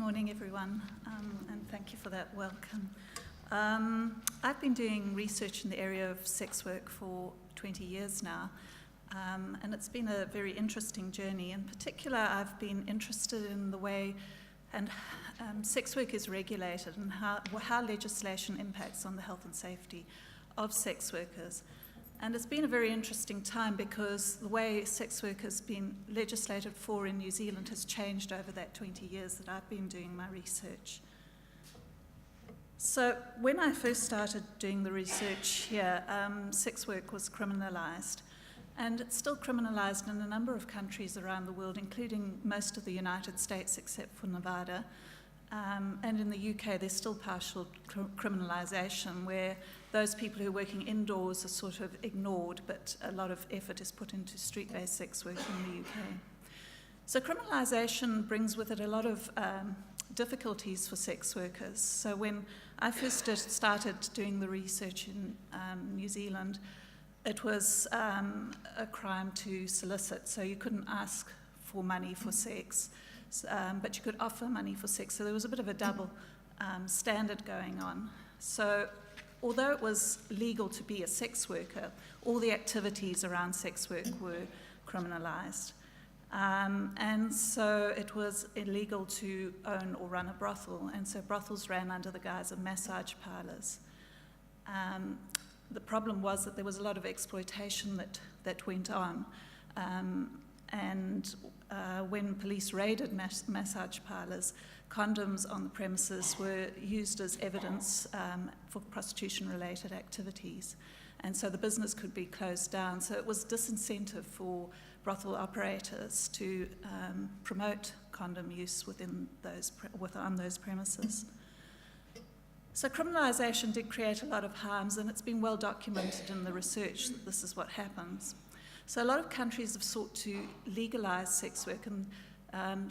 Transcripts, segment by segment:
morning, everyone, and thank you for that welcome. I've been doing research in the area of sex work for 20 years now, and it's been a very interesting journey. In particular, I've been interested in the way sex work is regulated and how legislation impacts on the health and safety of sex workers. And it's been a very interesting time because the way sex work has been legislated for in New Zealand has changed over that 20 years that I've been doing my research. So when I first started doing the research here, sex work was criminalised. And it's still criminalised in a number of countries around the world, including most of the United States except for Nevada. And in the UK, there's still partial criminalisation where those people who are working indoors are sort of ignored, but a lot of effort is put into street-based sex work in the UK. So criminalisation brings with it a lot of difficulties for sex workers. So when I first started doing the research in New Zealand, it was a crime to solicit, so you couldn't ask for money for sex. But you could offer money for sex, so there was a bit of a double standard going on. So although it was legal to be a sex worker, all the activities around sex work were criminalised. And so it was illegal to own or run a brothel, and so brothels ran under the guise of massage parlours. The problem was that there was a lot of exploitation that went on. When police raided massage parlours, condoms on the premises were used as evidence for prostitution-related activities. And so the business could be closed down. So it was disincentive for brothel operators to promote condom use on those premises. So criminalisation did create a lot of harms, and it's been well documented in the research that this is what happens. So a lot of countries have sought to legalise sex work, and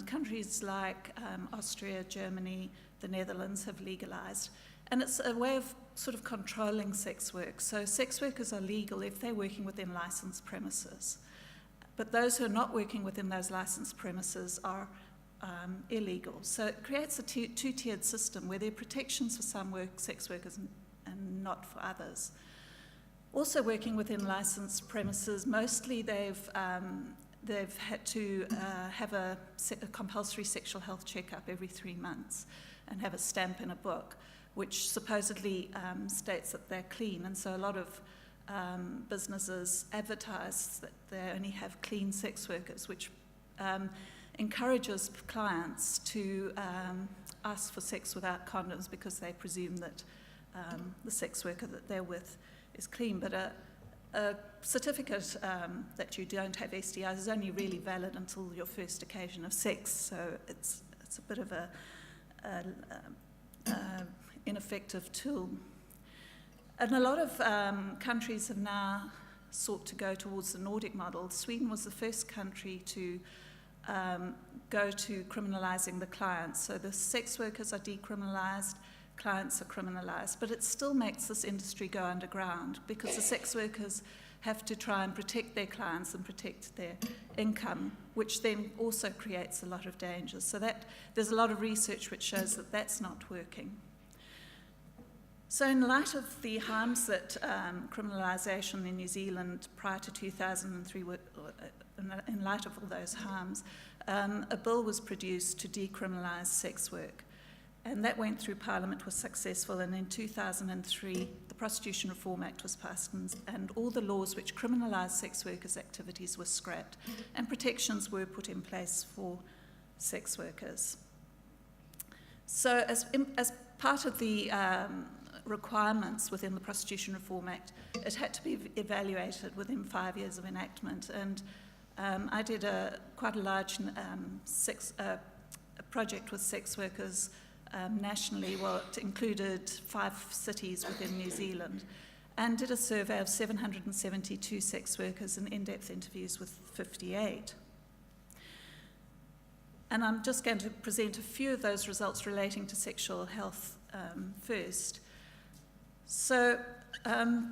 countries like Austria, Germany, the Netherlands have legalised. And it's a way of sort of controlling sex work. So sex workers are legal if they're working within licensed premises. But those who are not working within those licensed premises are illegal. So it creates a two-tiered system where there are protections for some sex workers and not for others. Also working within licensed premises, mostly they've had to have a compulsory sexual health checkup every 3 months and have a stamp in a book, which supposedly states that they're clean. And so a lot of businesses advertise that they only have clean sex workers, which encourages clients to ask for sex without condoms because they presume that the sex worker that they're with is clean. But a certificate that you don't have STIs is only really valid until your first occasion of sex, so it's a bit of a ineffective tool. And a lot of countries have now sought to go towards the Nordic model. Sweden was the first country to go to criminalising the clients. So the sex workers are decriminalised, clients are criminalised, but it still makes this industry go underground because the sex workers have to try and protect their clients and protect their income, which then also creates a lot of dangers. So there's a lot of research which shows that that's not working. So in light of the harms that criminalisation in New Zealand prior to 2003, in light of all those harms, a bill was produced to decriminalise sex work. And that went through Parliament, was successful, and in 2003 the Prostitution Reform Act was passed, and all the laws which criminalise sex workers' activities were scrapped, and protections were put in place for sex workers. So as part of the requirements within the Prostitution Reform Act, it had to be evaluated within 5 years of enactment, and I did quite a large project with sex workers nationally. Well, it included 5 cities within New Zealand, and did a survey of 772 sex workers and in-depth interviews with 58. And I'm just going to present a few of those results relating to sexual health first. So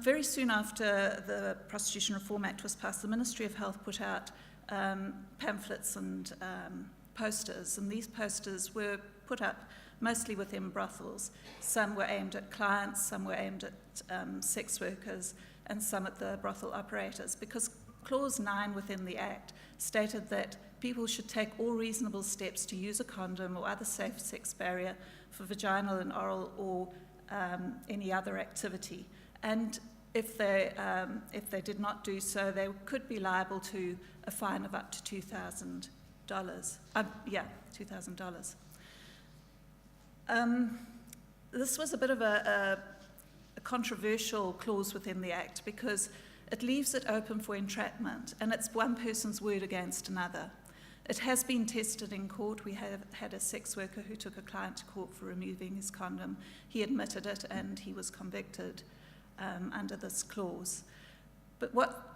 very soon after the Prostitution Reform Act was passed, the Ministry of Health put out pamphlets and posters, and these posters were put up mostly within brothels. Some were aimed at clients, some were aimed at sex workers, and some at the brothel operators, because Clause 9 within the Act stated that people should take all reasonable steps to use a condom or other safe sex barrier for vaginal and oral or any other activity. And if they did not do so, they could be liable to a fine of up to $2,000. $2,000. This was a bit of a controversial clause within the Act because it leaves it open for entrapment, and it's one person's word against another. It has been tested in court. We have had a sex worker who took a client to court for removing his condom. He admitted it, and he was convicted under this clause. But what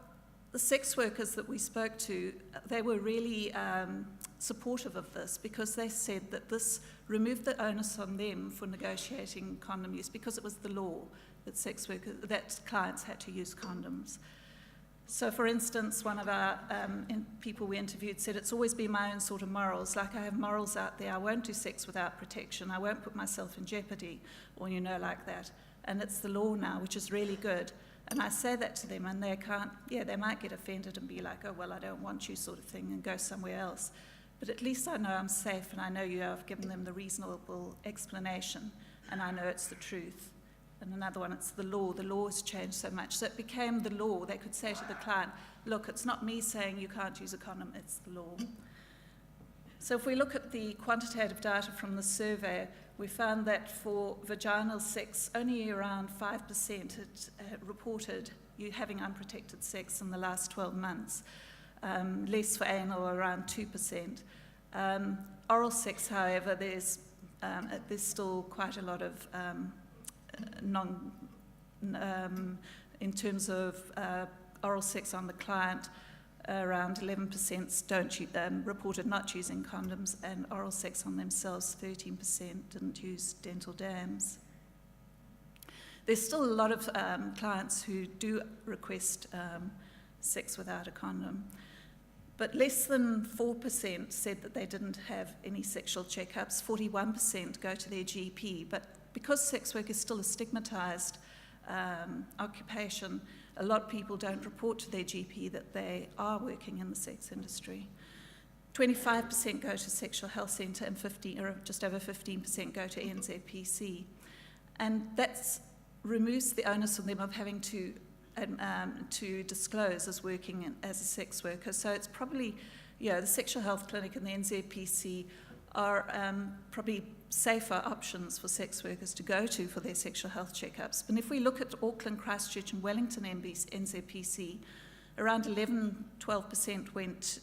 the sex workers that we spoke to, they were really supportive of this, because they said that this removed the onus on them for negotiating condom use, because it was the law that clients had to use condoms. So, for instance, one of our people we interviewed said, it's always been my own sort of morals. Like, I have morals out there. I won't do sex without protection. I won't put myself in jeopardy, or, like that. And it's the law now, which is really good. And I say that to them, and they might get offended and be like, oh, well, I don't want you, sort of thing, and go somewhere else. But at least I know I'm safe, and I know I've given them the reasonable explanation, and I know it's the truth. And another one, it's the law. The law has changed so much. So it became the law. They could say to the client, look, it's not me saying you can't use a condom, it's the law. So if we look at the quantitative data from the survey, we found that for vaginal sex, only around 5% had reported you having unprotected sex in the last 12 months. Less for anal, around 2%. Oral sex, however, there's still quite a lot of in terms of oral sex on the client, around 11% reported not using condoms, and oral sex on themselves, 13% didn't use dental dams. There's still a lot of clients who do request sex without a condom, but less than 4% said that they didn't have any sexual checkups. 41% go to their GP, but because sex work is still a stigmatised occupation, a lot of people don't report to their GP that they are working in the sex industry. 25% go to sexual health centre, and just over 15% go to NZPC. And that removes the onus on them of having to disclose as working as a sex worker. So it's probably, the sexual health clinic and the NZPC are probably safer options for sex workers to go to for their sexual health checkups. But if we look at Auckland, Christchurch and Wellington NZPC, around 11-12% went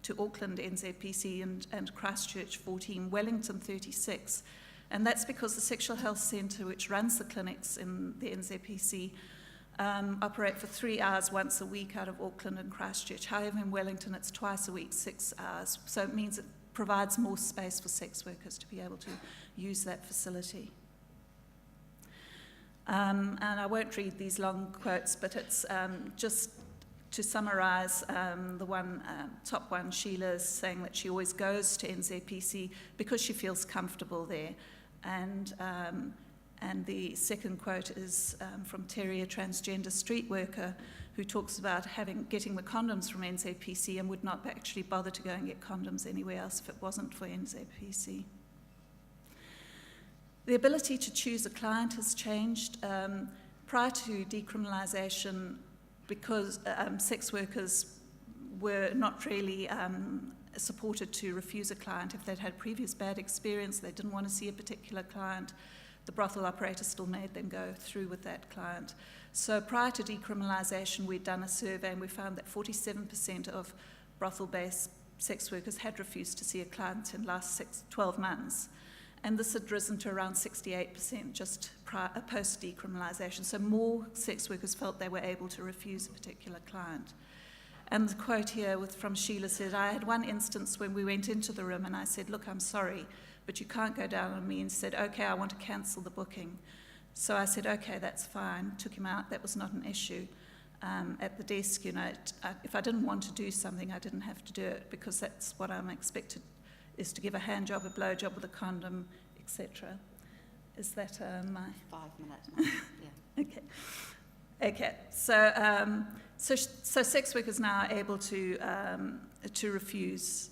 to Auckland NZPC and Christchurch 14, Wellington 36. And that's because the Sexual Health Centre, which runs the clinics in the NZPC, operate for 3 hours once a week out of Auckland and Christchurch. However, in Wellington, it's twice a week, 6 hours. So it means it provides more space for sex workers to be able to use that facility. And I won't read these long quotes, but it's just to summarise the top one, Sheila's saying that she always goes to NZPC because she feels comfortable there. And the second quote is from Terry, a transgender street worker, who talks about getting the condoms from NZPC and would not actually bother to go and get condoms anywhere else if it wasn't for NZPC. The ability to choose a client has changed. Prior to decriminalisation, because sex workers were not really supported to refuse a client if they'd had previous bad experience, they didn't want to see a particular client, the brothel operator still made them go through with that client. So prior to decriminalisation, we'd done a survey and we found that 47% of brothel-based sex workers had refused to see a client in the last 12 months. And this had risen to around 68% just post-decriminalisation. So more sex workers felt they were able to refuse a particular client. And the quote here from Sheila said, I had one instance when we went into the room and I said, look, I'm sorry, but you can't go down on me, and said, okay, I want to cancel the booking. So I said, okay, that's fine. Took him out. That was not an issue. At the desk, if I didn't want to do something, I didn't have to do it because that's what I'm expected is to give a hand job, a blow job with a condom, etc. Is that my... 5 minutes. Yeah. Okay. So sex workers now are able to refuse.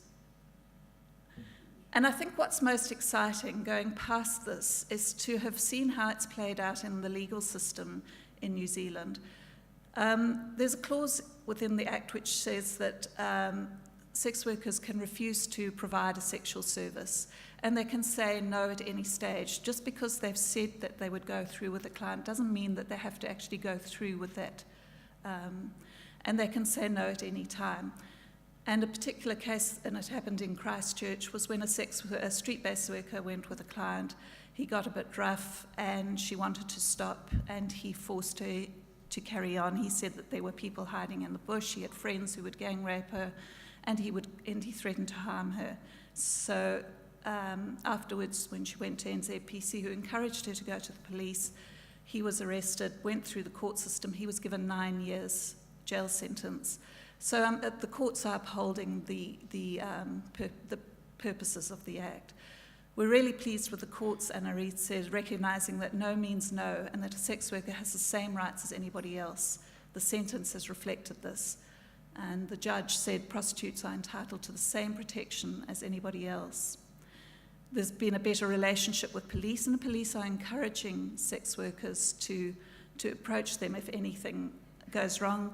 And I think what's most exciting going past this is to have seen how it's played out in the legal system in New Zealand. There's a clause within the Act which says that sex workers can refuse to provide a sexual service, and they can say no at any stage. Just because they've said that they would go through with a client doesn't mean that they have to actually go through with that. And they can say no at any time. And a particular case, and it happened in Christchurch, was when a street-based worker went with a client. He got a bit rough and she wanted to stop, and he forced her to carry on. He said that there were people hiding in the bush, he had friends who would gang rape her, and he threatened to harm her. So afterwards, when she went to NZPC, who encouraged her to go to the police, he was arrested, went through the court system. He was given 9 years jail sentence. So the courts are upholding the purposes of the Act. We're really pleased with the courts, Anna Reid says, recognising that no means no, and that a sex worker has the same rights as anybody else. The sentence has reflected this. And the judge said prostitutes are entitled to the same protection as anybody else. There's been a better relationship with police, and the police are encouraging sex workers to approach them if anything goes wrong.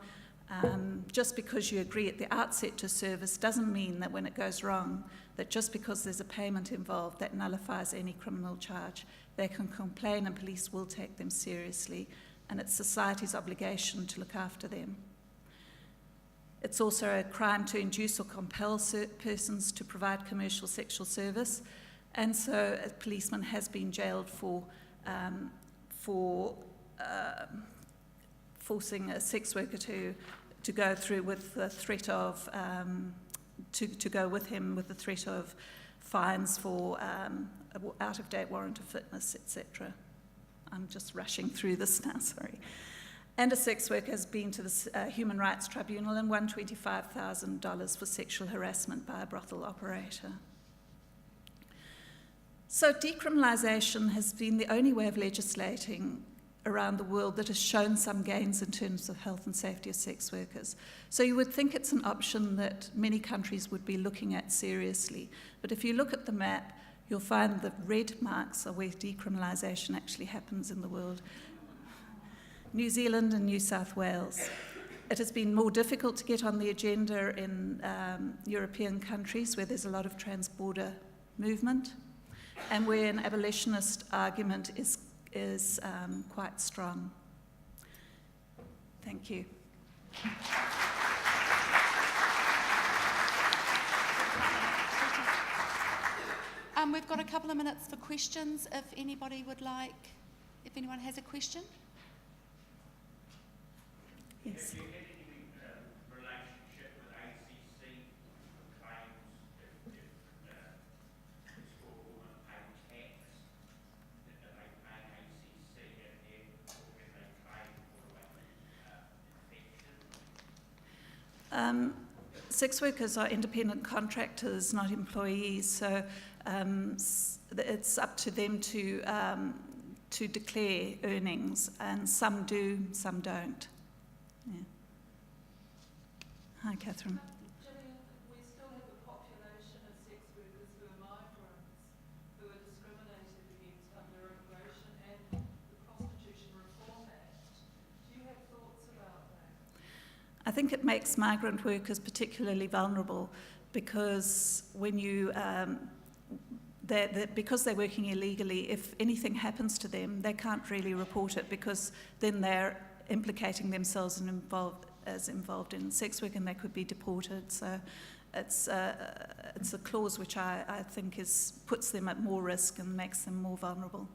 Just because you agree at the outset to service doesn't mean that when it goes wrong, that just because there's a payment involved, that nullifies any criminal charge. They can complain and police will take them seriously, and it's society's obligation to look after them. It's also a crime to induce or compel persons to provide commercial sexual service, and so a policeman has been jailed for forcing a sex worker to go through with the threat of to go with him with the threat of fines for out-of-date warrant of fitness, etc. I'm just rushing through this now, sorry. And a sex worker has been to the Human Rights Tribunal and won $25,000 for sexual harassment by a brothel operator. So decriminalisation has been the only way of legislating around the world that has shown some gains in terms of health and safety of sex workers. So you would think it's an option that many countries would be looking at seriously. But if you look at the map, you'll find the red marks are where decriminalisation actually happens in the world. New Zealand and New South Wales. It has been more difficult to get on the agenda in European countries where there's a lot of trans-border movement and where an abolitionist argument is quite strong. Thank you. We've got a couple of minutes for questions if anyone has a question. Yes. Have you had any relationship with ACC for claims if it's for women pay tax, that they pay ACC and therefore when they claim for infection? Sex workers are independent contractors, not employees, so it's up to them to declare earnings, and some do, some don't. Yeah. Hi, Catherine. Gillian, we still have a population of sex workers who are migrants, who are discriminated against under Immigration and the Prostitution Reform Act. Do you have thoughts about that? I think it makes migrant workers particularly vulnerable because when you because they're working illegally, if anything happens to them, they can't really report it because then they're implicating themselves and involved in sex work, and they could be deported. So it's a clause which I think puts them at more risk and makes them more vulnerable.